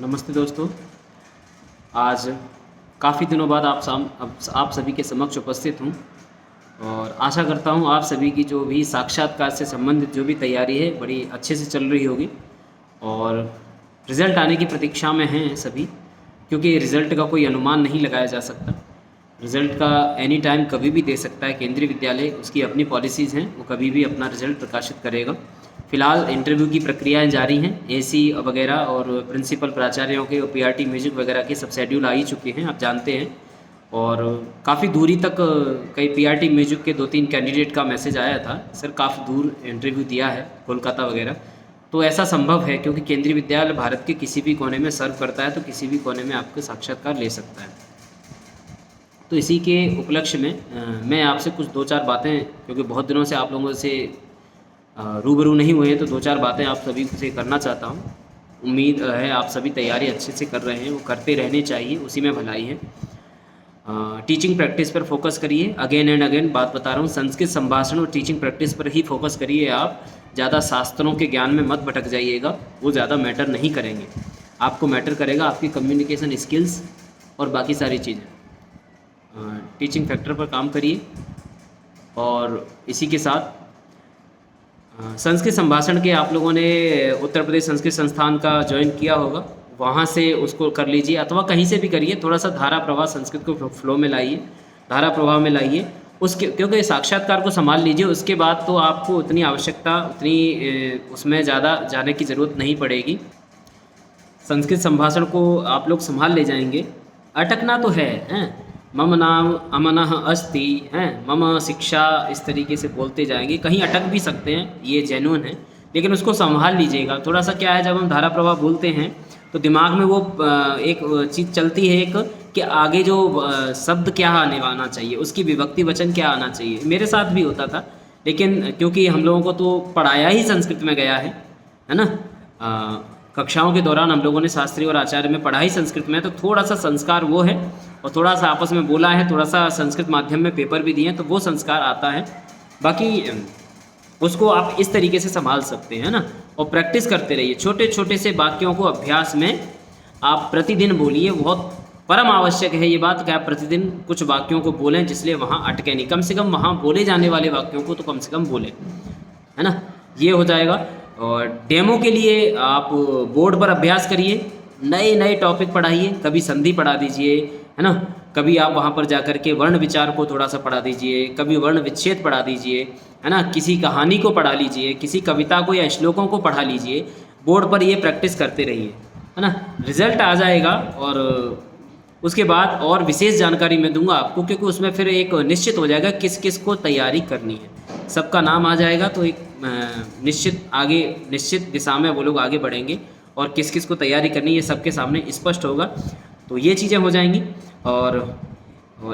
नमस्ते दोस्तों। आज काफ़ी दिनों बाद आप सभी के समक्ष उपस्थित हूँ और आशा करता हूँ आप सभी की जो भी साक्षात्कार से संबंधित जो भी तैयारी है बड़ी अच्छे से चल रही होगी और रिज़ल्ट आने की प्रतीक्षा में हैं सभी, क्योंकि रिज़ल्ट का कोई अनुमान नहीं लगाया जा सकता। रिज़ल्ट का एनी टाइम कभी भी दे सकता है। केंद्रीय विद्यालय उसकी अपनी पॉलिसीज़ हैं, वो कभी भी अपना रिज़ल्ट प्रकाशित करेगा। फ़िलहाल इंटरव्यू की प्रक्रियाएं जारी हैं। एसी वगैरह और प्रिंसिपल प्राचार्यों के और पीआरटी म्यूजिक वगैरह के सब शेड्यूल आ ही चुके हैं, आप जानते हैं। और काफ़ी दूरी तक कई पीआरटी म्यूजिक के 2-3 कैंडिडेट का मैसेज आया था, सर काफ़ी दूर इंटरव्यू दिया है, कोलकाता वगैरह। तो ऐसा संभव है क्योंकि केंद्रीय विद्यालय भारत के किसी भी कोने में सर्व करता है, तो किसी भी कोने में आपके साक्षात्कार ले सकता है। तो इसी के उपलक्ष्य में मैं आपसे कुछ 2-4 बातें, क्योंकि बहुत दिनों से आप लोगों से रूबरू नहीं हुए हैं, तो 2-4 बातें आप सभी से करना चाहता हूँ। उम्मीद है आप सभी तैयारी अच्छे से कर रहे हैं, वो करते रहने चाहिए, उसी में भलाई है। टीचिंग प्रैक्टिस पर फोकस करिए। अगेन एंड अगेन बात बता रहा हूँ, संस्कृत संभाषण और टीचिंग प्रैक्टिस पर ही फोकस करिए। आप ज़्यादा शास्त्रों के ज्ञान में मत भटक जाइएगा, वो ज़्यादा मैटर नहीं करेंगे। आपको मैटर करेगा आपकी कम्युनिकेशन स्किल्स और बाकी सारी चीज़ें। टीचिंग फैक्टर पर काम करिए और इसी के साथ संस्कृत संभाषण के आप लोगों ने उत्तर प्रदेश संस्कृत संस्थान का ज्वाइन किया होगा, वहाँ से उसको कर लीजिए, अथवा कहीं से भी करिए। थोड़ा सा धारा प्रवाह संस्कृत को फ्लो में लाइए, धारा प्रवाह में लाइए उसके, क्योंकि साक्षात्कार को संभाल लीजिए। उसके बाद तो आपको उतनी आवश्यकता उसमें ज़्यादा जाने की ज़रूरत नहीं पड़ेगी। संस्कृत संभाषण को आप लोग संभाल ले जाएंगे। अटकना तो है हैं, मम नाम अमनः अस्ति हैं, मम शिक्षा, इस तरीके से बोलते जाएंगे। कहीं अटक भी सकते हैं, ये जेन्युइन है, लेकिन उसको संभाल लीजिएगा। थोड़ा सा क्या है, जब हम धारा प्रवाह बोलते हैं तो दिमाग में वो एक चीज़ चलती है एक, कि आगे जो शब्द क्या आना चाहिए, उसकी विभक्ति वचन क्या आना चाहिए। मेरे साथ भी होता था, लेकिन क्योंकि हम लोगों को तो पढ़ाया ही संस्कृत में गया है ना। कक्षाओं के दौरान हम लोगों ने शास्त्री और आचार्य में पढ़ाई संस्कृत में, तो थोड़ा सा संस्कार वो है, और थोड़ा सा आपस में बोला है, थोड़ा सा संस्कृत माध्यम में पेपर भी दिए हैं, तो वो संस्कार आता है। बाकी उसको आप इस तरीके से संभाल सकते हैं ना, और प्रैक्टिस करते रहिए। छोटे छोटे से वाक्यों को अभ्यास में आप प्रतिदिन बोलिए। बहुत परम आवश्यक है ये बात कि आप प्रतिदिन कुछ वाक्यों को बोलें, जिसलिए वहाँ अटके नहीं। कम से कम वहाँ बोले जाने वाले वाक्यों को तो कम से कम बोलें, है ना, ये हो जाएगा। और डेमो के लिए आप बोर्ड पर अभ्यास करिए, नए नए टॉपिक पढ़ाइए। कभी संधि पढ़ा दीजिए, है ना, कभी आप वहाँ पर जाकर के वर्ण विचार को थोड़ा सा पढ़ा दीजिए, कभी वर्ण विच्छेद पढ़ा दीजिए, है ना, किसी कहानी को पढ़ा लीजिए, किसी कविता को या श्लोकों को पढ़ा लीजिए। बोर्ड पर ये प्रैक्टिस करते रहिए, है ना। रिजल्ट आ जाएगा और उसके बाद और विशेष जानकारी मैं दूंगा आपको, क्योंकि उसमें फिर एक निश्चित हो जाएगा किस किस को तैयारी करनी है। सबका नाम आ जाएगा तो एक निश्चित दिशा में वो लोग आगे बढ़ेंगे, और किस किस को तैयारी करनी है सबके सामने स्पष्ट होगा। तो ये चीज़ें हो जाएंगी। और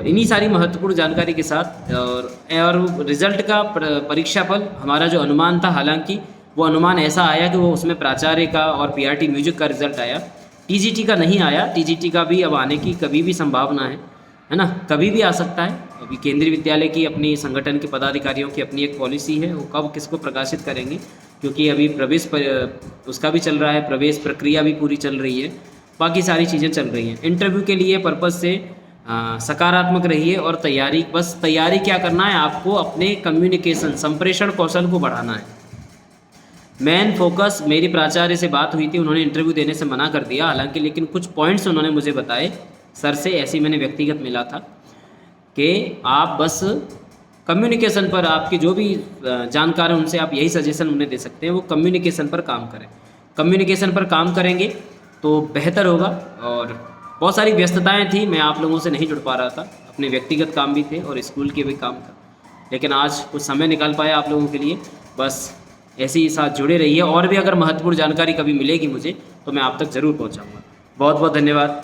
इन्हीं सारी महत्वपूर्ण जानकारी के साथ और रिज़ल्ट का परीक्षा फल हमारा जो अनुमान था, हालांकि वो अनुमान ऐसा आया कि वो उसमें प्राचार्य का और पीआरटी म्यूजिक का रिज़ल्ट आया, टीजीटी का नहीं आया। टीजीटी का भी अब आने की कभी भी संभावना है ना, कभी भी आ सकता है। अभी केंद्रीय विद्यालय की अपनी संगठन के पदाधिकारियों की अपनी एक पॉलिसी है, वो कब किसको प्रकाशित करेंगे, क्योंकि अभी उसका भी चल रहा है, प्रवेश प्रक्रिया भी पूरी चल रही है, बाकी सारी चीज़ें चल रही हैं। इंटरव्यू के लिए पर्पज़ से सकारात्मक रहिए और तैयारी क्या करना है, आपको अपने कम्युनिकेशन संप्रेषण कौशल को बढ़ाना है। मेन फोकस, मेरी प्राचार्य से बात हुई थी, उन्होंने इंटरव्यू देने से मना कर दिया हालांकि, लेकिन कुछ पॉइंट्स उन्होंने मुझे बताए सर से, ऐसे मैंने व्यक्तिगत मिला था, कि आप बस कम्युनिकेशन पर, आपके जो भी जानकार हैं उनसे आप यही सजेशन उन्हें दे सकते हैं, वो कम्युनिकेशन पर काम करें। कम्युनिकेशन पर काम करेंगे तो बेहतर होगा। और बहुत सारी व्यस्तताएं थी, मैं आप लोगों से नहीं जुड़ पा रहा था, अपने व्यक्तिगत काम भी थे और स्कूल के भी काम था, लेकिन आज कुछ समय निकाल पाया आप लोगों के लिए। बस ऐसे ही साथ जुड़े रहिए, और भी अगर महत्वपूर्ण जानकारी कभी मिलेगी मुझे तो मैं आप तक ज़रूर पहुँचाऊँगा। बहुत बहुत धन्यवाद।